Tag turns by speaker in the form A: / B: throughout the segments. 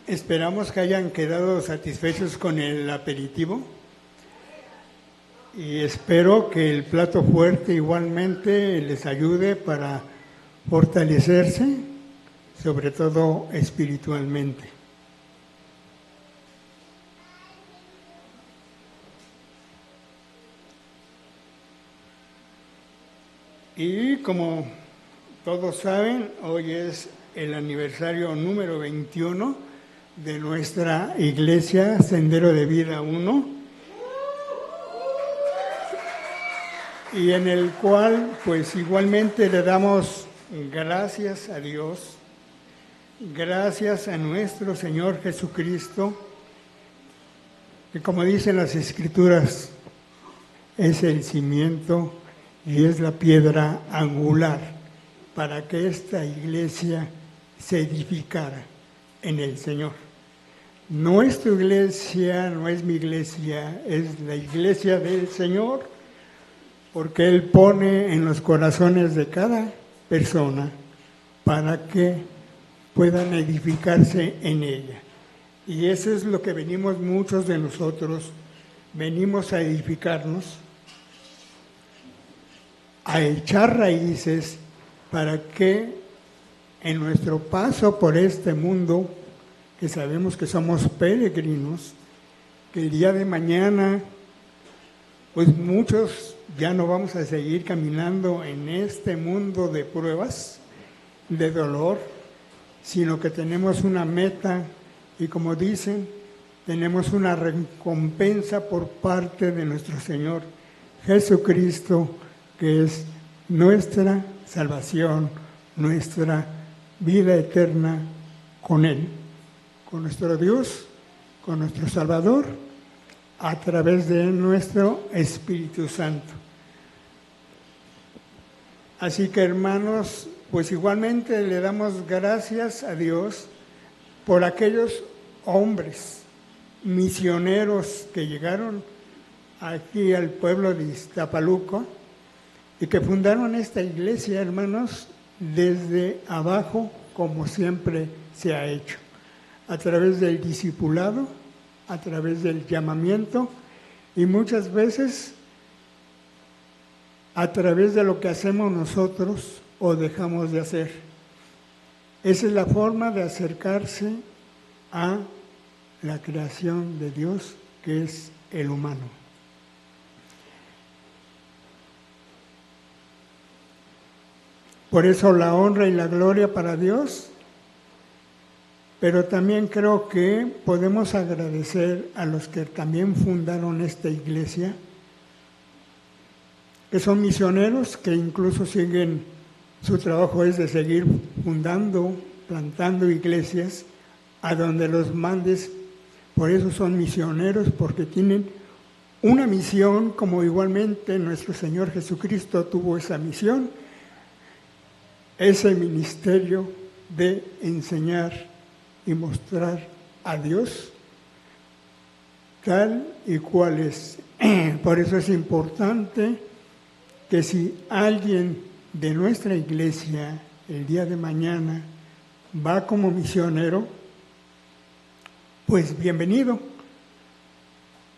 A: Esperamos que hayan quedado satisfechos con el aperitivo y espero que el plato fuerte igualmente les ayude para fortalecerse, sobre todo espiritualmente. Y como todos saben, hoy es el aniversario número 21 de nuestra iglesia Sendero de Vida 1, y en el cual pues igualmente le damos gracias a Dios, gracias a nuestro Señor Jesucristo, que como dicen las Escrituras, es el cimiento y es la piedra angular para que esta iglesia se edificara en el Señor. Nuestra iglesia no es mi iglesia, es la iglesia del Señor, porque Él pone en los corazones de cada persona para que puedan edificarse en ella. Y eso es lo que venimos muchos de nosotros, venimos a edificarnos, a echar raíces para que en nuestro paso por este mundo, que sabemos que somos peregrinos, que el día de mañana, pues muchos ya no vamos a seguir caminando en este mundo de pruebas, de dolor, sino que tenemos una meta y como dicen, tenemos una recompensa por parte de nuestro Señor Jesucristo, que es nuestra salvación, nuestra vida eterna con Él, con nuestro Dios, con nuestro Salvador, a través de nuestro Espíritu Santo. Así que, hermanos, pues igualmente le damos gracias a Dios por aquellos hombres misioneros que llegaron aquí al pueblo de Iztapaluca y que fundaron esta iglesia, hermanos, desde abajo, como siempre se ha hecho, a través del discipulado, a través del llamamiento y muchas veces a través de lo que hacemos nosotros o dejamos de hacer. Esa es la forma de acercarse a la creación de Dios, que es el humano. Por eso la honra y la gloria para Dios, pero también creo que podemos agradecer a los que también fundaron esta iglesia, que son misioneros, que incluso siguen, su trabajo es de seguir fundando, plantando iglesias a donde los mandes. Por eso son misioneros, porque tienen una misión, como igualmente nuestro Señor Jesucristo tuvo esa misión, ese ministerio de enseñar y mostrar a Dios tal y cual es. Por eso es importante que si alguien de nuestra iglesia el día de mañana va como misionero, pues bienvenido,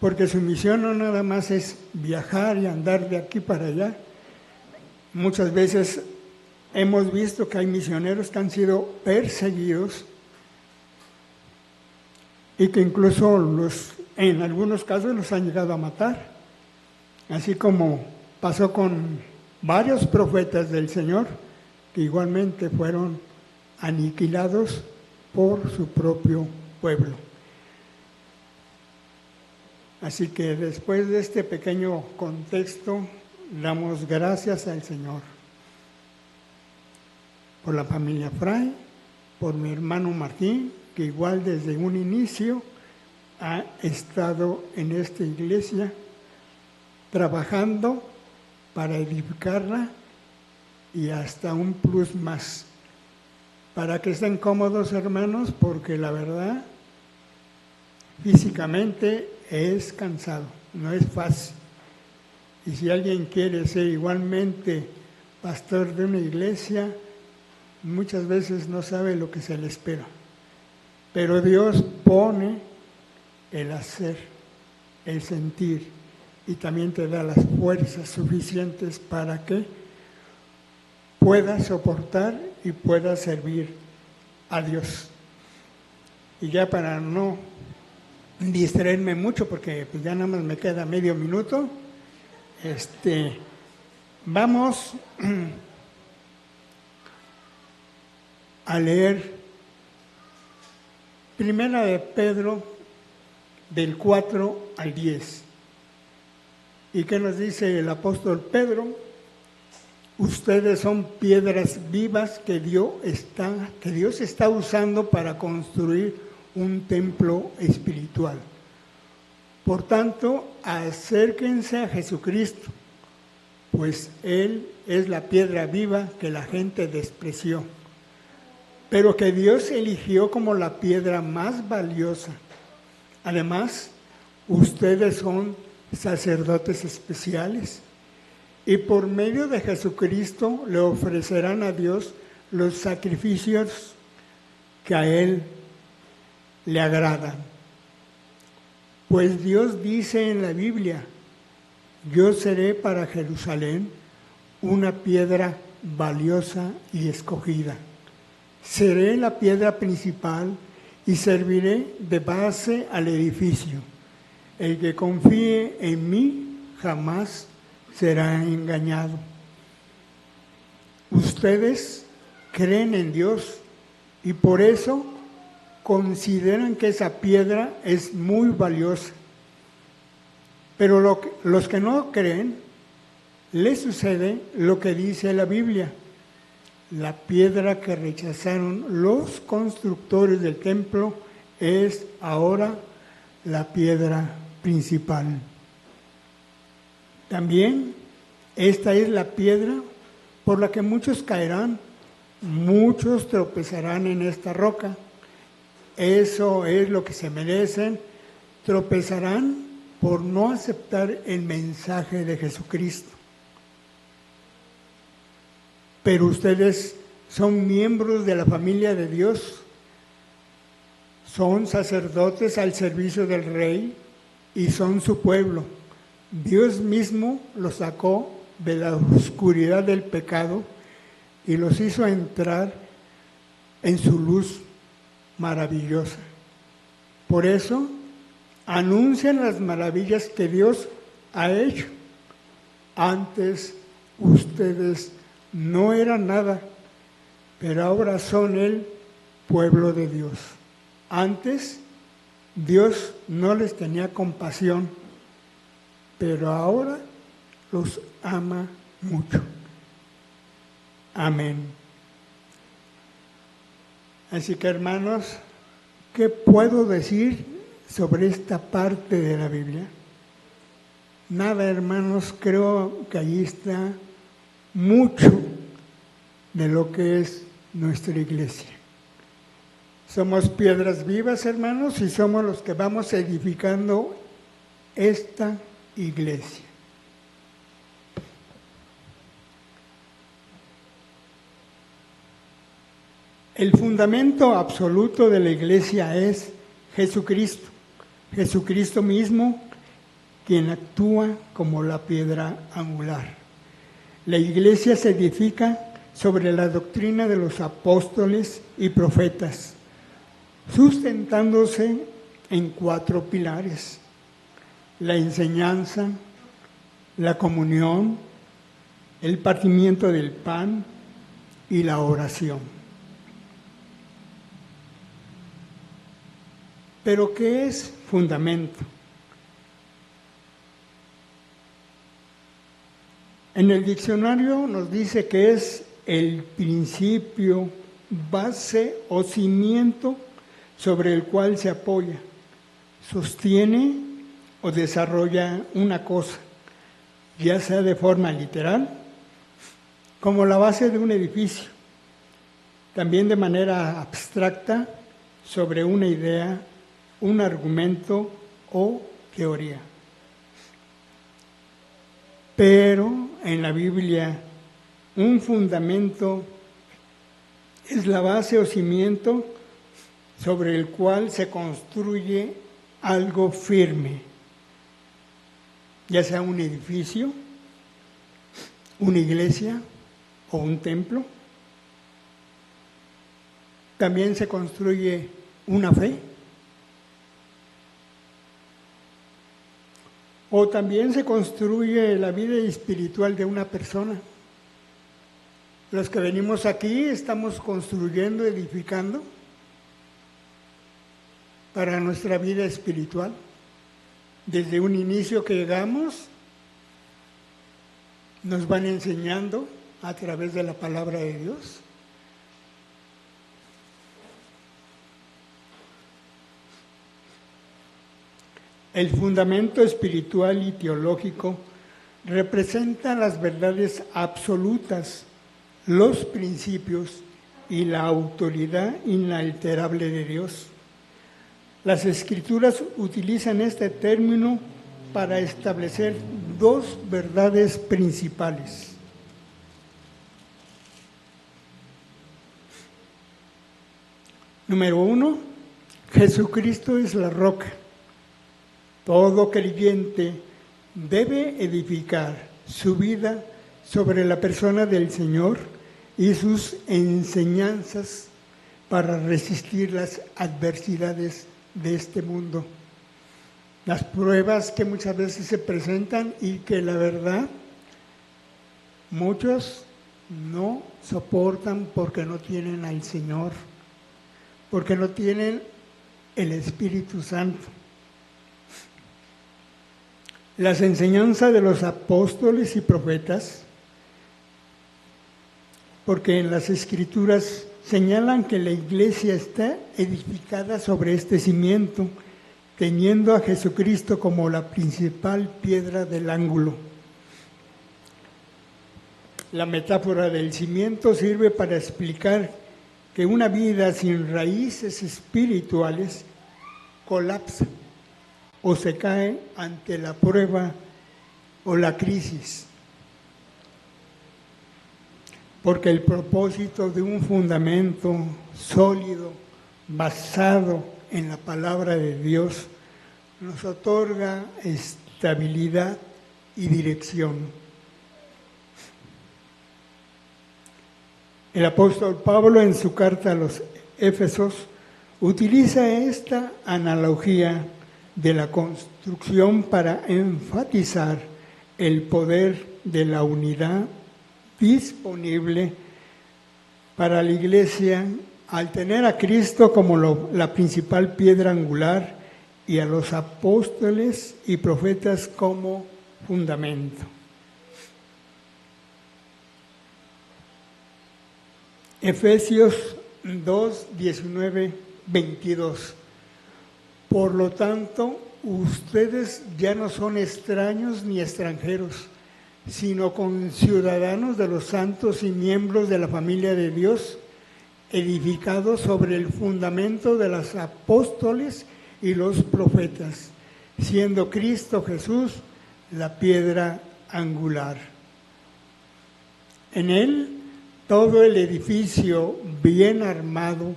A: porque su misión no nada más es viajar y andar de aquí para allá. Muchas veces hemos visto que hay misioneros que han sido perseguidos y que incluso en algunos casos los han llegado a matar, así como pasó con varios profetas del Señor que igualmente fueron aniquilados por su propio pueblo. Así que después de este pequeño contexto, damos gracias al Señor por la familia Fray, por mi hermano Martín, que igual desde un inicio ha estado en esta iglesia trabajando para edificarla y hasta un plus más, para que estén cómodos, hermanos, porque la verdad, físicamente es cansado, no es fácil. Y si alguien quiere ser igualmente pastor de una iglesia, muchas veces no sabe lo que se le espera. pero Dios pone el hacer, el sentir, y también te da las fuerzas suficientes para que puedas soportar y puedas servir a Dios. Y ya para no distraerme mucho, porque pues ya nada más me queda medio minuto, vamos a leer Primera de Pedro del 4 al 10. ¿Y qué nos dice el apóstol Pedro? Ustedes son piedras vivas que Dios está usando para construir un templo espiritual. Por tanto, acérquense a Jesucristo, pues Él es la piedra viva que la gente despreció, pero que Dios eligió como la piedra más valiosa. Además, ustedes son sacerdotes especiales y por medio de Jesucristo le ofrecerán a Dios los sacrificios que a Él le agradan. Pues Dios dice en la Biblia: yo seré para Jerusalén una piedra valiosa y escogida. Seré la piedra principal y serviré de base al edificio. El que confíe en mí jamás será engañado. Ustedes creen en Dios y por eso consideran que esa piedra es muy valiosa. Pero los que no creen, les sucede lo que dice la Biblia: la piedra que rechazaron los constructores del templo es ahora la piedra principal. También esta es la piedra por la que muchos caerán, muchos tropezarán en esta roca. Eso es lo que se merecen, tropezarán por no aceptar el mensaje de Jesucristo. Pero ustedes son miembros de la familia de Dios, son sacerdotes al servicio del Rey y son su pueblo. Dios mismo los sacó de la oscuridad del pecado y los hizo entrar en su luz maravillosa. Por eso, anuncian las maravillas que Dios ha hecho. Antes ustedes no eran nada, pero ahora son el pueblo de Dios. Antes Dios no les tenía compasión, pero ahora los ama mucho. Amén. Así que, hermanos, ¿qué puedo decir sobre esta parte de la Biblia? Nada, hermanos, creo que allí está mucho de lo que es nuestra iglesia. Somos piedras vivas, hermanos, y somos los que vamos edificando esta iglesia. El fundamento absoluto de la iglesia es Jesucristo. Jesucristo mismo, quien actúa como la piedra angular. La iglesia se edifica sobre la doctrina de los apóstoles y profetas, sustentándose en 4 pilares: la enseñanza, la comunión, el partimiento del pan y la oración. ¿Pero qué es fundamento? En el diccionario nos dice que es el principio, base o cimiento sobre el cual se apoya, sostiene o desarrolla una cosa, ya sea de forma literal, como la base de un edificio, también de manera abstracta sobre una idea, un argumento o teoría. Pero en la Biblia, un fundamento es la base o cimiento sobre el cual se construye algo firme, ya sea un edificio, una iglesia o un templo. También se construye una fe, o también se construye la vida espiritual de una persona. Los que venimos aquí estamos construyendo, edificando para nuestra vida espiritual. Desde un inicio que llegamos, nos van enseñando a través de la palabra de Dios. El fundamento espiritual y teológico representa las verdades absolutas, los principios y la autoridad inalterable de Dios. Las Escrituras utilizan este término para establecer dos verdades principales. Número 1, Jesucristo es la roca. Todo creyente debe edificar su vida sobre la persona del Señor y sus enseñanzas para resistir las adversidades de este mundo. Las pruebas que muchas veces se presentan y que la verdad muchos no soportan porque no tienen al Señor, porque no tienen el Espíritu Santo. Las enseñanzas de los apóstoles y profetas, porque en las Escrituras señalan que la iglesia está edificada sobre este cimiento, teniendo a Jesucristo como la principal piedra del ángulo. La metáfora del cimiento sirve para explicar que una vida sin raíces espirituales colapsa o se cae ante la prueba o la crisis. Porque el propósito de un fundamento sólido, basado en la palabra de Dios, nos otorga estabilidad y dirección. El apóstol Pablo, en su carta a los Éfesos, utiliza esta analogía de la construcción para enfatizar el poder de la unidad disponible para la iglesia al tener a Cristo como la principal piedra angular y a los apóstoles y profetas como fundamento. Efesios 2, 19, 22. Por lo tanto, ustedes ya no son extraños ni extranjeros, sino conciudadanos de los santos y miembros de la familia de Dios, edificados sobre el fundamento de los apóstoles y los profetas, siendo Cristo Jesús la piedra angular. En él, todo el edificio bien armado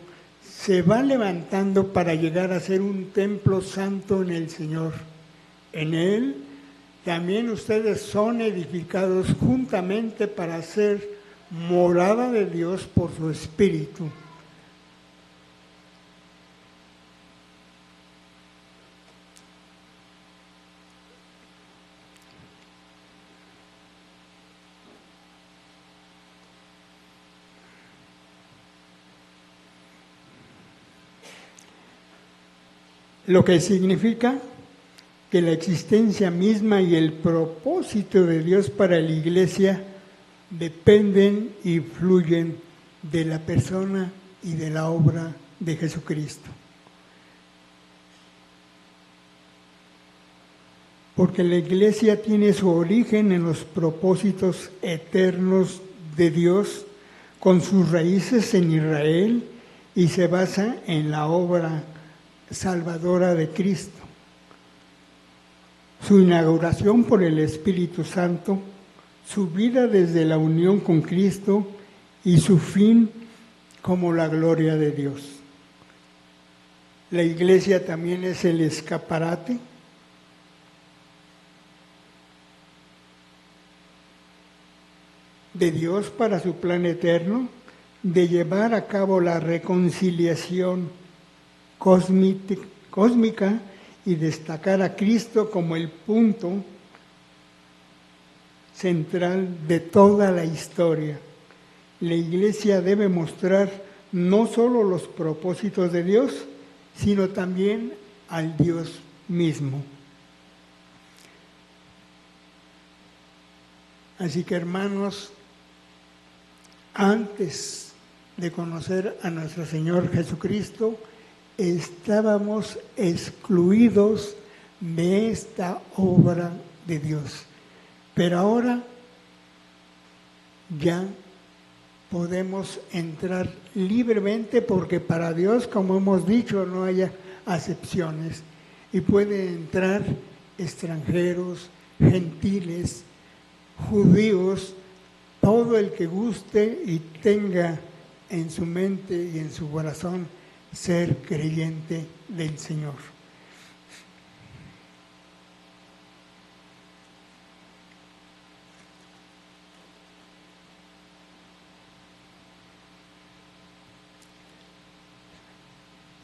A: se va levantando para llegar a ser un templo santo en el Señor. En él también ustedes son edificados juntamente para ser morada de Dios por su Espíritu. Lo que significa que la existencia misma y el propósito de Dios para la iglesia dependen y fluyen de la persona y de la obra de Jesucristo. Porque la iglesia tiene su origen en los propósitos eternos de Dios, con sus raíces en Israel, y se basa en la obra salvadora de Cristo. Su inauguración por el Espíritu Santo, su vida desde la unión con Cristo y su fin como la gloria de Dios. La iglesia también es el escaparate de Dios para su plan eterno, de llevar a cabo la reconciliación cósmica y destacar a Cristo como el punto central de toda la historia. La iglesia debe mostrar no solo los propósitos de Dios, sino también al Dios mismo. Así que, hermanos, antes de conocer a nuestro Señor Jesucristo, estábamos excluidos de esta obra de Dios. Pero ahora ya podemos entrar libremente, porque para Dios, como hemos dicho, no hay acepciones. Y pueden entrar extranjeros, gentiles, judíos, todo el que guste y tenga en su mente y en su corazón ser creyente del Señor.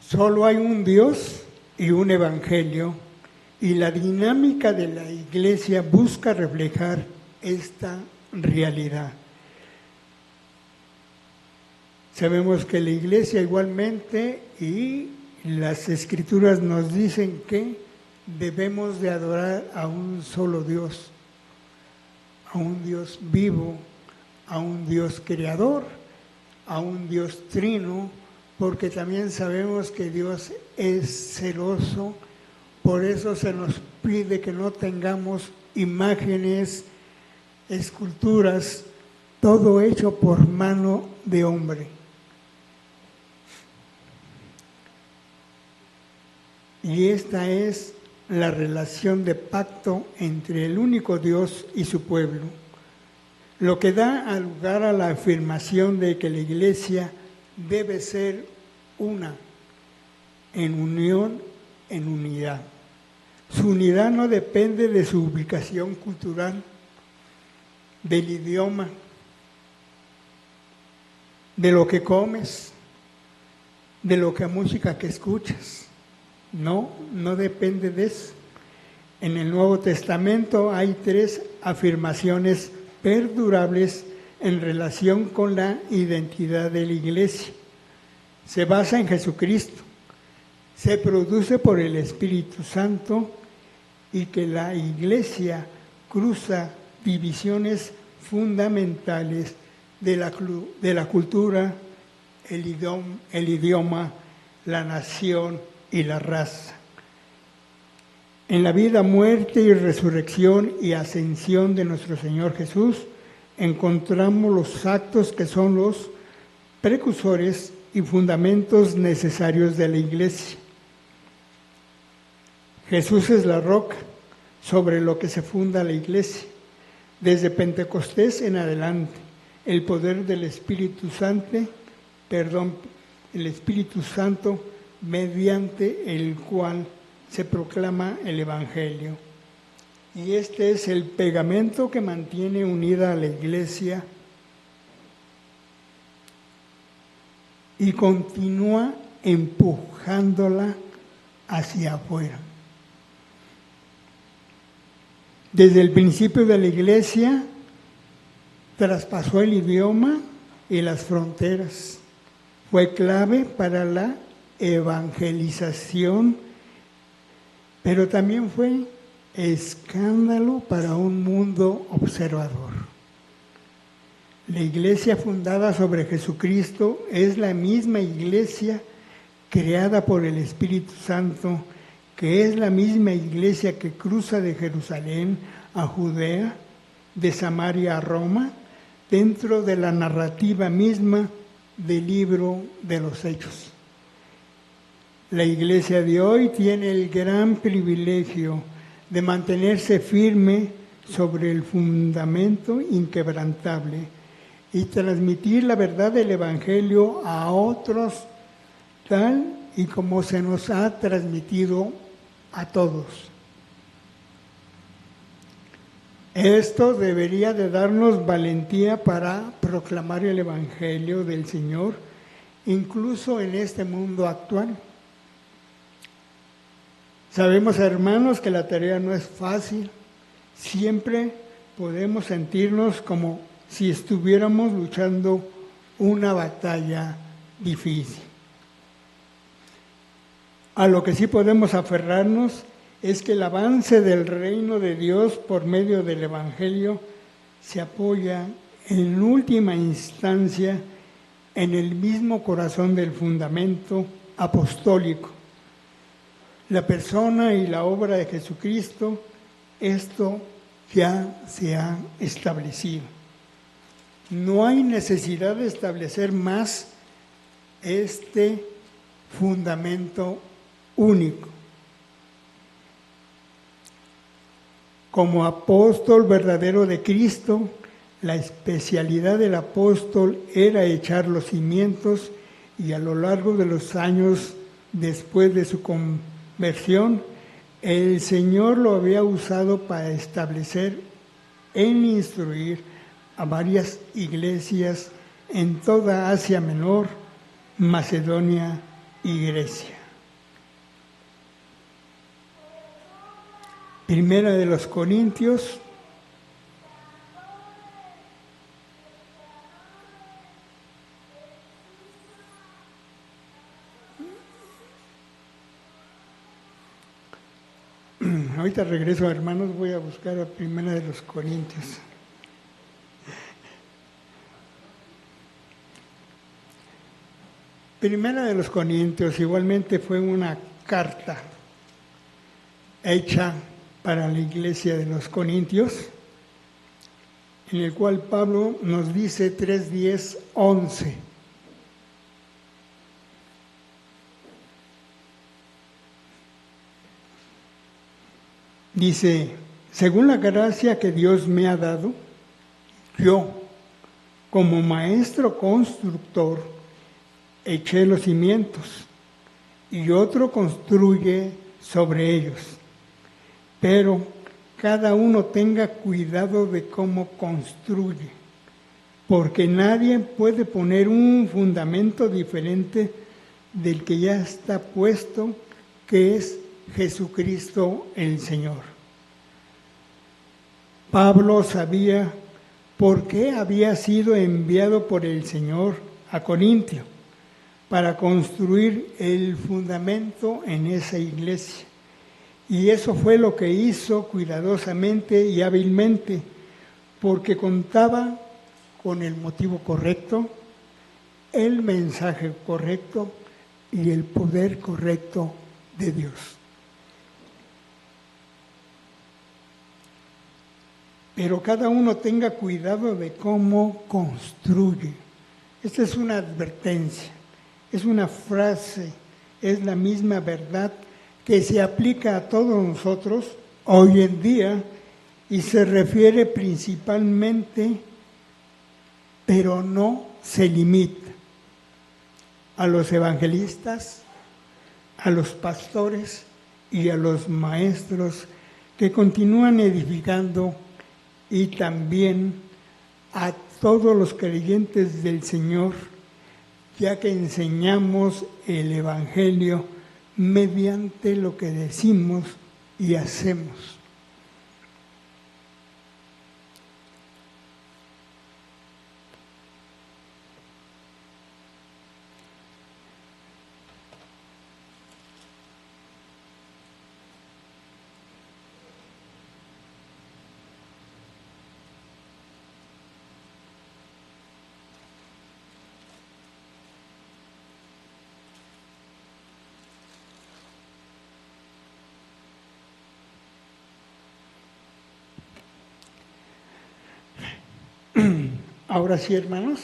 A: Solo hay un Dios y un Evangelio, y la dinámica de la Iglesia busca reflejar esta realidad. Sabemos que la Iglesia igualmente, y las Escrituras nos dicen que debemos de adorar a un solo Dios, a un Dios vivo, a un Dios creador, a un Dios trino, porque también sabemos que Dios es celoso. Por eso se nos pide que no tengamos imágenes, esculturas, todo hecho por mano de hombre. Y esta es la relación de pacto entre el único Dios y su pueblo, lo que da lugar a la afirmación de que la Iglesia debe ser una, en unión, en unidad. Su unidad no depende de su ubicación cultural, del idioma, de lo que comes, de lo que música que escuchas. No depende de eso. En el Nuevo Testamento hay 3 afirmaciones perdurables en relación con la identidad de la Iglesia. Se basa en Jesucristo, se produce por el Espíritu Santo, y que la Iglesia cruza divisiones fundamentales de la cultura, el idioma, la nación y la raza. En la vida, muerte y resurrección y ascensión de nuestro Señor Jesús, encontramos los actos que son los precursores y fundamentos necesarios de la Iglesia. Jesús es la roca sobre lo que se funda la Iglesia. Desde Pentecostés en adelante, el poder del Espíritu Santo, mediante el cual se proclama el Evangelio. Y este es el pegamento que mantiene unida a la Iglesia y continúa empujándola hacia afuera. Desde el principio de la Iglesia traspasó el idioma y las fronteras. Fue clave para la evangelización, pero también fue escándalo para un mundo observador. La Iglesia fundada sobre Jesucristo es la misma Iglesia creada por el Espíritu Santo, que es la misma Iglesia que cruza de Jerusalén a Judea, de Samaria a Roma, dentro de la narrativa misma del libro de los Hechos. La Iglesia de hoy tiene el gran privilegio de mantenerse firme sobre el fundamento inquebrantable y transmitir la verdad del Evangelio a otros tal y como se nos ha transmitido a todos. Esto debería de darnos valentía para proclamar el Evangelio del Señor, incluso en este mundo actual. Sabemos, hermanos, que la tarea no es fácil. Siempre podemos sentirnos como si estuviéramos luchando una batalla difícil. A lo que sí podemos aferrarnos es que el avance del reino de Dios por medio del Evangelio se apoya en última instancia en el mismo corazón del fundamento apostólico, la persona y la obra de Jesucristo. Esto ya se ha establecido. No hay necesidad de establecer más este fundamento único. Como apóstol verdadero de Cristo, la especialidad del apóstol era echar los cimientos, y a lo largo de los años después de su conversión, el Señor lo había usado para establecer e instruir a varias iglesias en toda Asia Menor, Macedonia y Grecia. Primera de los Corintios, ahorita regreso, hermanos, voy a buscar a Primera de los Corintios. Primera de los Corintios igualmente fue una carta hecha para la iglesia de los Corintios, en el cual Pablo nos dice 3:10-11. Dice: según la gracia que Dios me ha dado, yo, como maestro constructor, eché los cimientos, y otro construye sobre ellos. Pero cada uno tenga cuidado de cómo construye, porque nadie puede poner un fundamento diferente del que ya está puesto, que es Jesucristo el Señor. Pablo sabía por qué había sido enviado por el Señor a Corintio, para construir el fundamento en esa iglesia. Y eso fue lo que hizo cuidadosamente y hábilmente, porque contaba con el motivo correcto, el mensaje correcto y el poder correcto de Dios. Pero cada uno tenga cuidado de cómo construye. Esta es una advertencia, es una frase, es la misma verdad que se aplica a todos nosotros hoy en día y se refiere principalmente, pero no se limita, a los evangelistas, a los pastores y a los maestros que continúan edificando, y también a todos los creyentes del Señor, ya que enseñamos el Evangelio mediante lo que decimos y hacemos. Ahora sí, hermanos.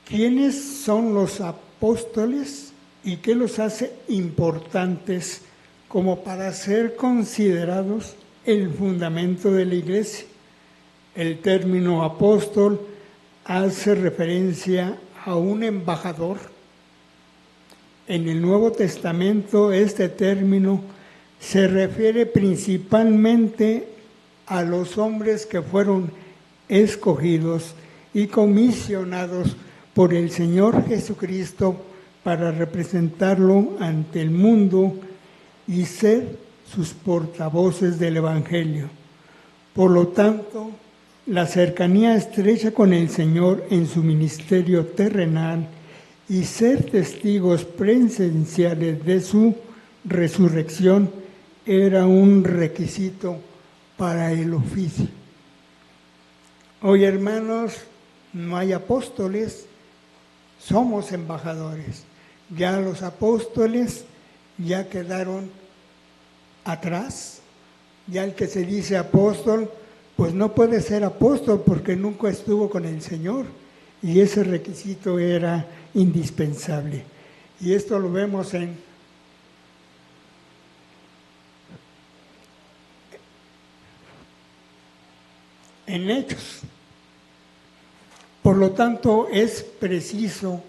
A: ¿Quiénes son los apóstoles y qué los hace importantes como para ser considerados el fundamento de la iglesia? El término apóstol hace referencia a un embajador. En el Nuevo Testamento este término se refiere principalmente a los hombres que fueron escogidos y comisionados por el Señor Jesucristo para representarlo ante el mundo y ser sus portavoces del Evangelio. Por lo tanto, la cercanía estrecha con el Señor en su ministerio terrenal y ser testigos presenciales de su resurrección era un requisito para el oficio. Hoy, hermanos, no hay apóstoles, somos embajadores. Ya los apóstoles ya quedaron atrás. Ya el que se dice apóstol, pues no puede ser apóstol porque nunca estuvo con el Señor. Y ese requisito era indispensable. Y esto lo vemos en Hechos. Por lo tanto, es preciso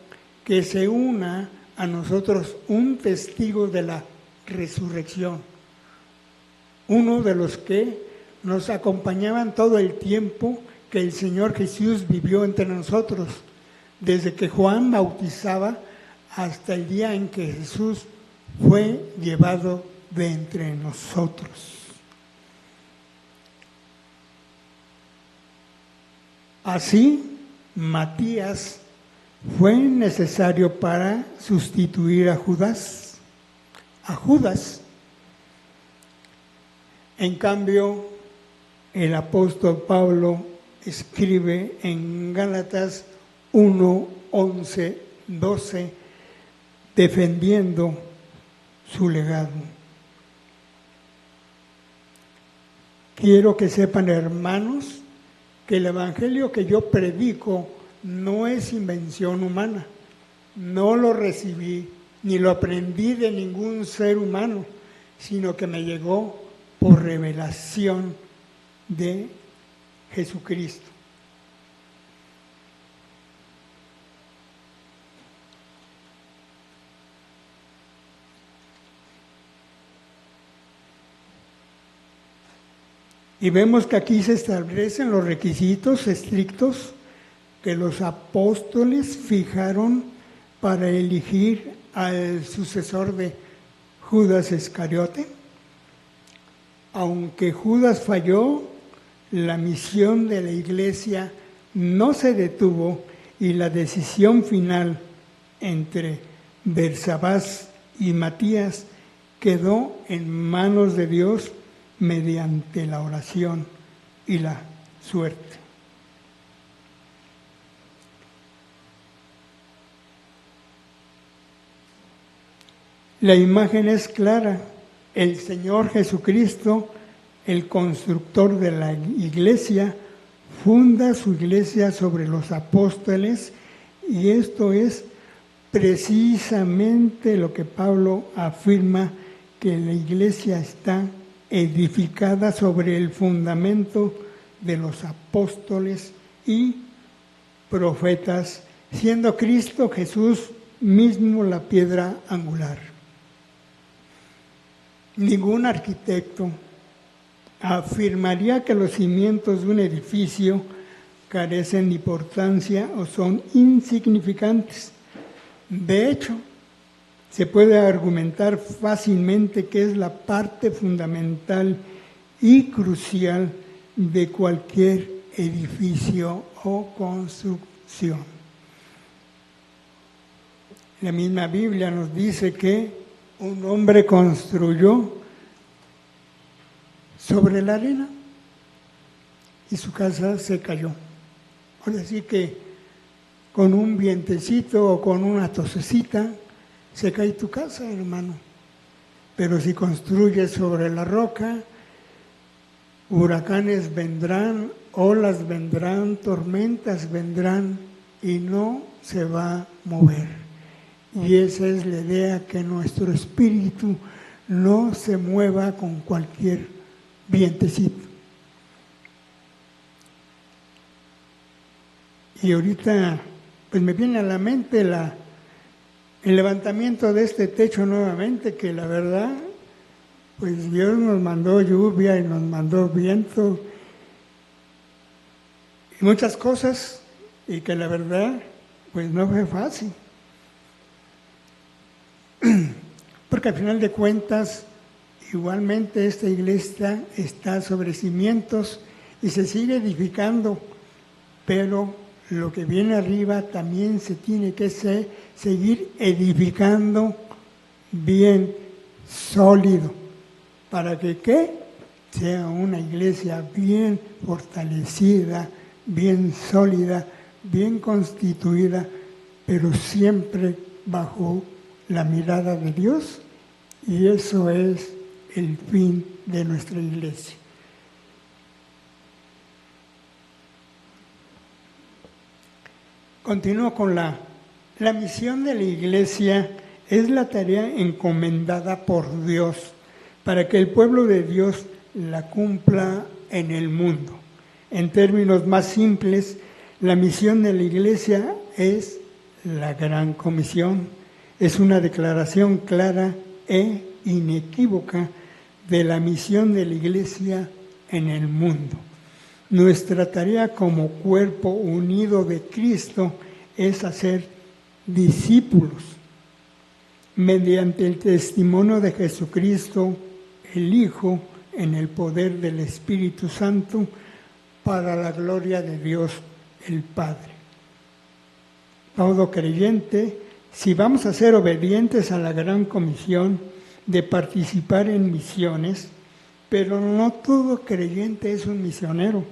A: que se una a nosotros un testigo de la resurrección, uno de los que nos acompañaban todo el tiempo que el Señor Jesús vivió entre nosotros, desde que Juan bautizaba hasta el día en que Jesús fue llevado de entre nosotros. Así, Matías fue necesario para sustituir a Judas. En cambio, el apóstol Pablo escribe en Gálatas 1, 11, 12, defendiendo su legado. Quiero que sepan, hermanos, que el evangelio que yo predico no es invención humana. No lo recibí ni lo aprendí de ningún ser humano, sino que me llegó por revelación de Jesucristo. Y vemos que aquí se establecen los requisitos estrictos que los apóstoles fijaron para elegir al sucesor de Judas Iscariote. Aunque Judas falló, la misión de la iglesia no se detuvo y la decisión final entre Barsabás y Matías quedó en manos de Dios mediante la oración y la suerte. La imagen es clara. El Señor Jesucristo, el constructor de la iglesia, funda su iglesia sobre los apóstoles, y esto es precisamente lo que Pablo afirma, que la iglesia está edificada sobre el fundamento de los apóstoles y profetas, siendo Cristo Jesús mismo la piedra angular. Ningún arquitecto afirmaría que los cimientos de un edificio carecen de importancia o son insignificantes. De hecho, se puede argumentar fácilmente que es la parte fundamental y crucial de cualquier edificio o construcción. La misma Biblia nos dice que un hombre construyó sobre la arena y su casa se cayó. Ahora sí que con un vientecito o con una tosecita se cae tu casa, hermano. Pero si construyes sobre la roca, huracanes vendrán, olas vendrán, tormentas vendrán y no se va a mover. Y esa es la idea, que nuestro espíritu no se mueva con cualquier vientecito. Y ahorita pues me viene a la mente el levantamiento de este techo nuevamente, que la verdad, pues Dios nos mandó lluvia y nos mandó viento y muchas cosas, y que la verdad, pues no fue fácil. Porque al final de cuentas, igualmente esta iglesia está sobre cimientos y se sigue edificando, pero lo que viene arriba también se tiene que seguir edificando bien sólido, para que ¿qué? Sea una iglesia bien fortalecida, bien sólida, bien constituida, pero siempre bajo la mirada de Dios, y eso es el fin de nuestra iglesia. Continúo con la misión de la iglesia. Es la tarea encomendada por Dios para que el pueblo de Dios la cumpla en el mundo. En términos más simples, la misión de la iglesia es la Gran Comisión. Es una declaración clara e inequívoca de la misión de la iglesia en el mundo. Nuestra tarea como cuerpo unido de Cristo es hacer discípulos mediante el testimonio de Jesucristo, el Hijo, en el poder del Espíritu Santo, para la gloria de Dios el Padre. Todo creyente, si vamos a ser obedientes a la Gran Comisión de participar en misiones, pero no todo creyente es un misionero.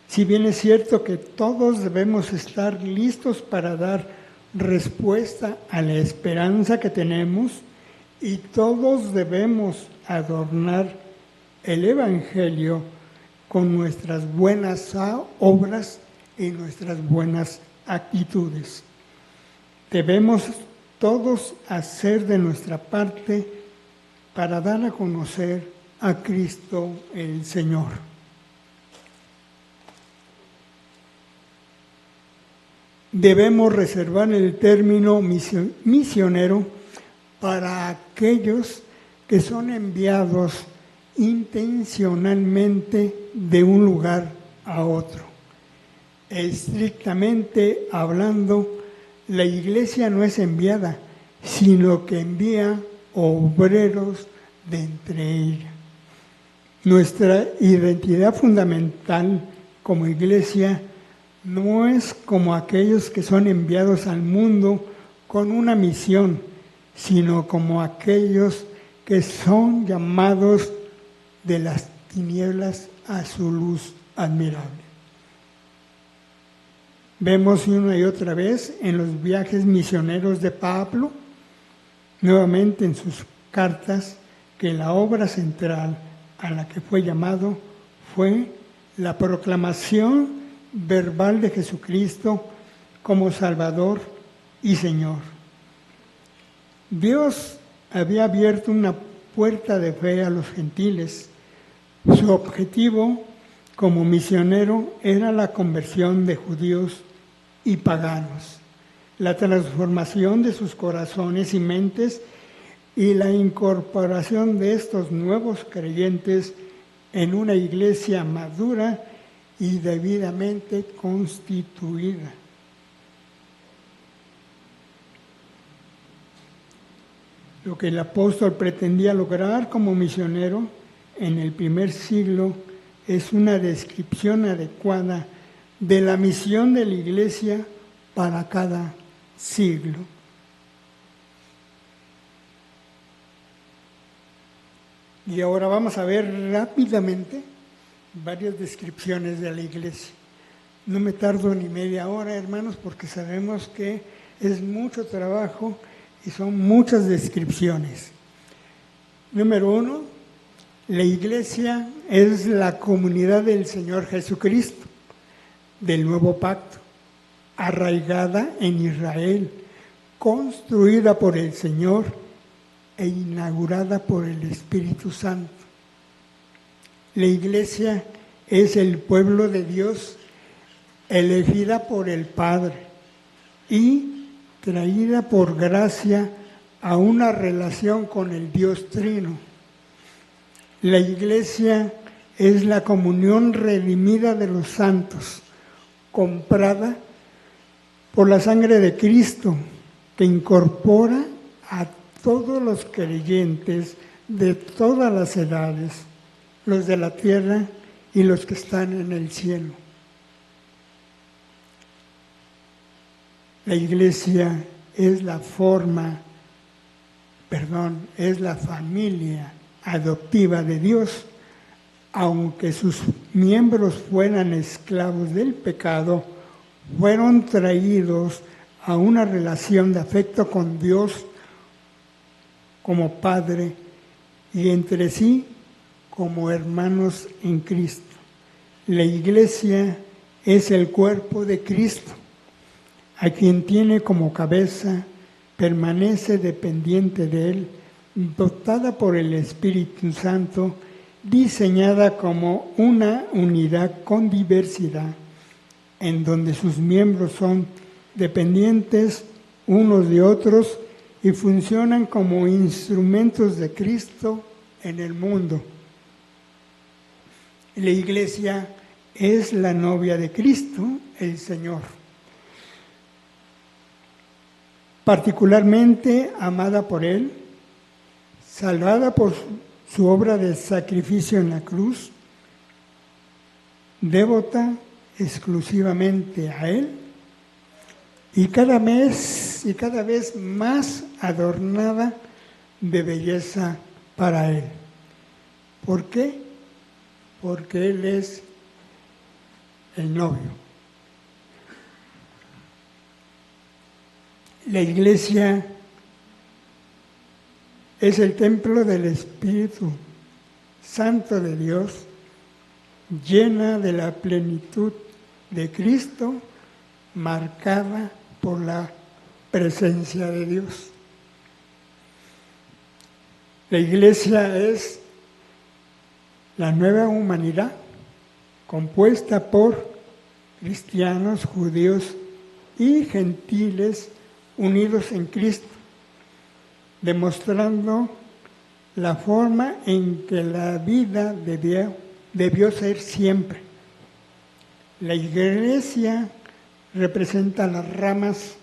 A: Si bien es cierto que todos debemos estar listos para dar respuesta a la esperanza que tenemos, y todos debemos adornar el Evangelio con nuestras buenas obras y nuestras buenas actitudes. Debemos todos hacer de nuestra parte para dar a conocer a Cristo el Señor. Debemos reservar el término misionero para aquellos que son enviados intencionalmente de un lugar a otro. Estrictamente hablando, la iglesia no es enviada, sino que envía obreros de entre ella. Nuestra identidad fundamental como iglesia no es como aquellos que son enviados al mundo con una misión, sino como aquellos que son llamados de las tinieblas a su luz admirable. Vemos una y otra vez en los viajes misioneros de Pablo, nuevamente en sus cartas, que la obra central a la que fue llamado fue la proclamación verbal de Jesucristo como Salvador y Señor. Dios había abierto una puerta de fe a los gentiles. Su objetivo como misionero era la conversión de judíos y paganos, la transformación de sus corazones y mentes y la incorporación de estos nuevos creyentes en una iglesia madura y debidamente constituida. Lo que el apóstol pretendía lograr como misionero en el primer siglo es una descripción adecuada de la misión de la iglesia para cada siglo. Y ahora vamos a ver rápidamente varias descripciones de la iglesia. No me tardo ni media hora, hermanos, porque sabemos que es mucho trabajo y son muchas descripciones. Número 1, la iglesia es la comunidad del Señor Jesucristo, del nuevo pacto, arraigada en Israel, construida por el Señor e inaugurada por el Espíritu Santo. La iglesia es el pueblo de Dios elegida por el Padre y traída por gracia a una relación con el Dios Trino. La Iglesia es la comunión redimida de los santos, comprada por la sangre de Cristo, que incorpora a todos los creyentes de todas las edades, los de la tierra y los que están en el cielo. La Iglesia es la familia adoptiva de Dios, aunque sus miembros fueran esclavos del pecado, fueron traídos a una relación de afecto con Dios como Padre y entre sí como hermanos en Cristo. La Iglesia es el cuerpo de Cristo, a quien tiene como cabeza, permanece dependiente de Él, dotada por el Espíritu Santo, diseñada como una unidad con diversidad, en donde sus miembros son dependientes unos de otros y funcionan como instrumentos de Cristo en el mundo. La Iglesia es la novia de Cristo, el Señor, particularmente amada por Él, salvada por su obra de sacrificio en la cruz, devota exclusivamente a Él y cada vez más adornada de belleza para Él. ¿Por qué? Porque Él es el novio. La Iglesia es el templo del Espíritu Santo de Dios, llena de la plenitud de Cristo, marcada por la presencia de Dios. La Iglesia es la nueva humanidad, compuesta por cristianos, judíos y gentiles unidos en Cristo, demostrando la forma en que la vida debió ser siempre. La Iglesia representa las ramas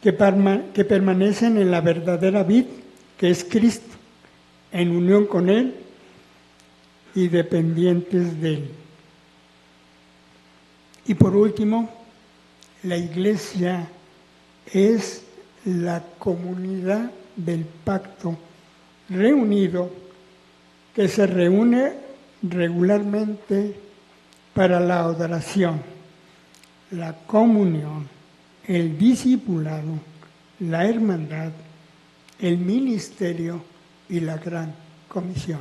A: que permanecen en la verdadera vid, que es Cristo, en unión con Él y dependientes de Él. Y por último, la Iglesia es la comunidad del pacto reunido que se reúne regularmente para la adoración, la comunión, el discipulado, la hermandad, el ministerio y la gran comisión.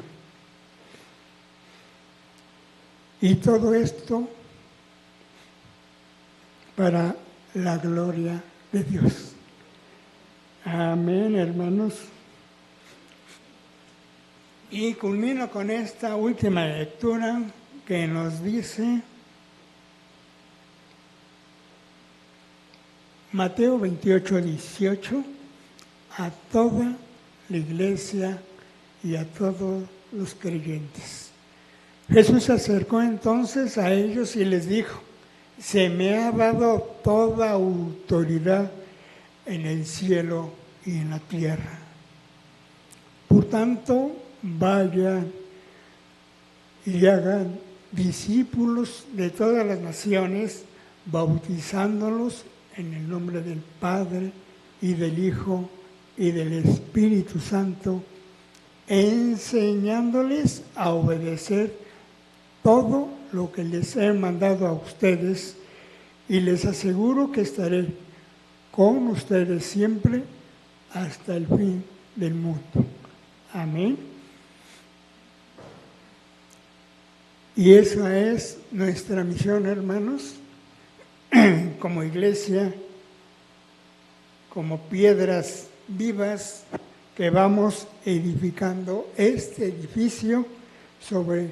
A: Y todo esto para la gloria de Dios. Amén, hermanos. Y culmino con esta última lectura que nos dice Mateo 28, 18, a toda la iglesia y a todos los creyentes. Jesús se acercó entonces a ellos y les dijo: se me ha dado toda autoridad en el cielo y en la tierra. Por tanto, vayan y hagan discípulos de todas las naciones, bautizándolos en el nombre del Padre y del Hijo y del Espíritu Santo, enseñándoles a obedecer todo lo que les he mandado a ustedes, y les aseguro que estaré con ustedes siempre hasta el fin del mundo. Amén. Y esa es nuestra misión, hermanos, como iglesia, como piedras vivas que vamos edificando este edificio sobre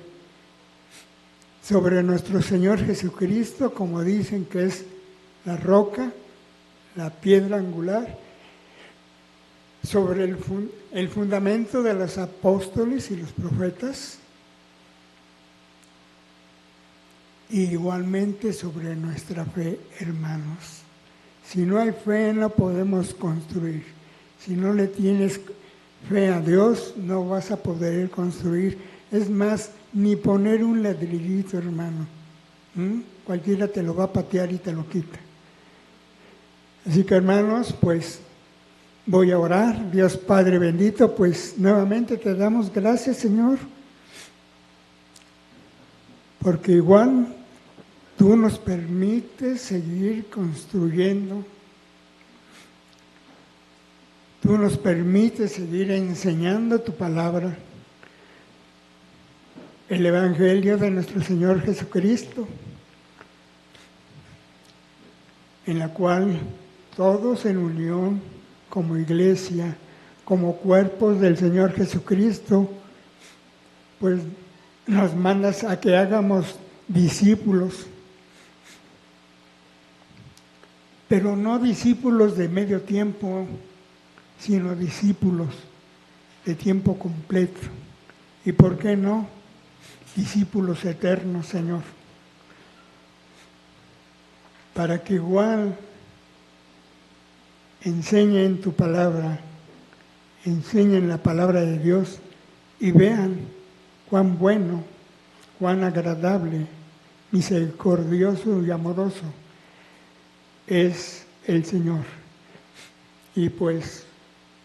A: sobre nuestro Señor Jesucristo, como dicen que es la roca, la piedra angular, sobre el fundamento de los apóstoles y los profetas, y igualmente sobre nuestra fe, hermanos. Si no hay fe, no podemos construir. Si no le tienes fe a Dios, no vas a poder construir. Es más, ni poner un ladrillito, hermano. Cualquiera te lo va a patear y te lo quita. Así que, hermanos, pues voy a orar. Dios Padre bendito, pues nuevamente te damos gracias, Señor, porque igual tú nos permites seguir construyendo, tú nos permites seguir enseñando tu palabra, el Evangelio de nuestro Señor Jesucristo, en la cual todos en unión, como iglesia, como cuerpos del Señor Jesucristo, pues nos mandas a que hagamos discípulos, pero no discípulos de medio tiempo, sino discípulos de tiempo completo. ¿Y por qué no? Discípulos eternos, Señor. Para que igual enseñen tu palabra, enseñen la palabra de Dios y vean cuán bueno, cuán agradable, misericordioso y amoroso es el Señor. Y pues,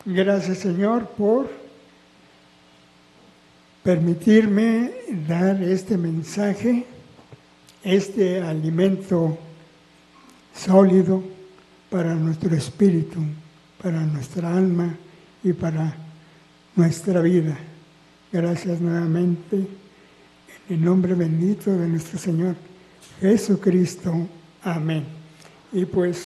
A: gracias, Señor, por permitirme dar este mensaje, este alimento sólido para nuestro espíritu, para nuestra alma y para nuestra vida. Gracias nuevamente, en el nombre bendito de nuestro Señor Jesucristo. Amén. Y pues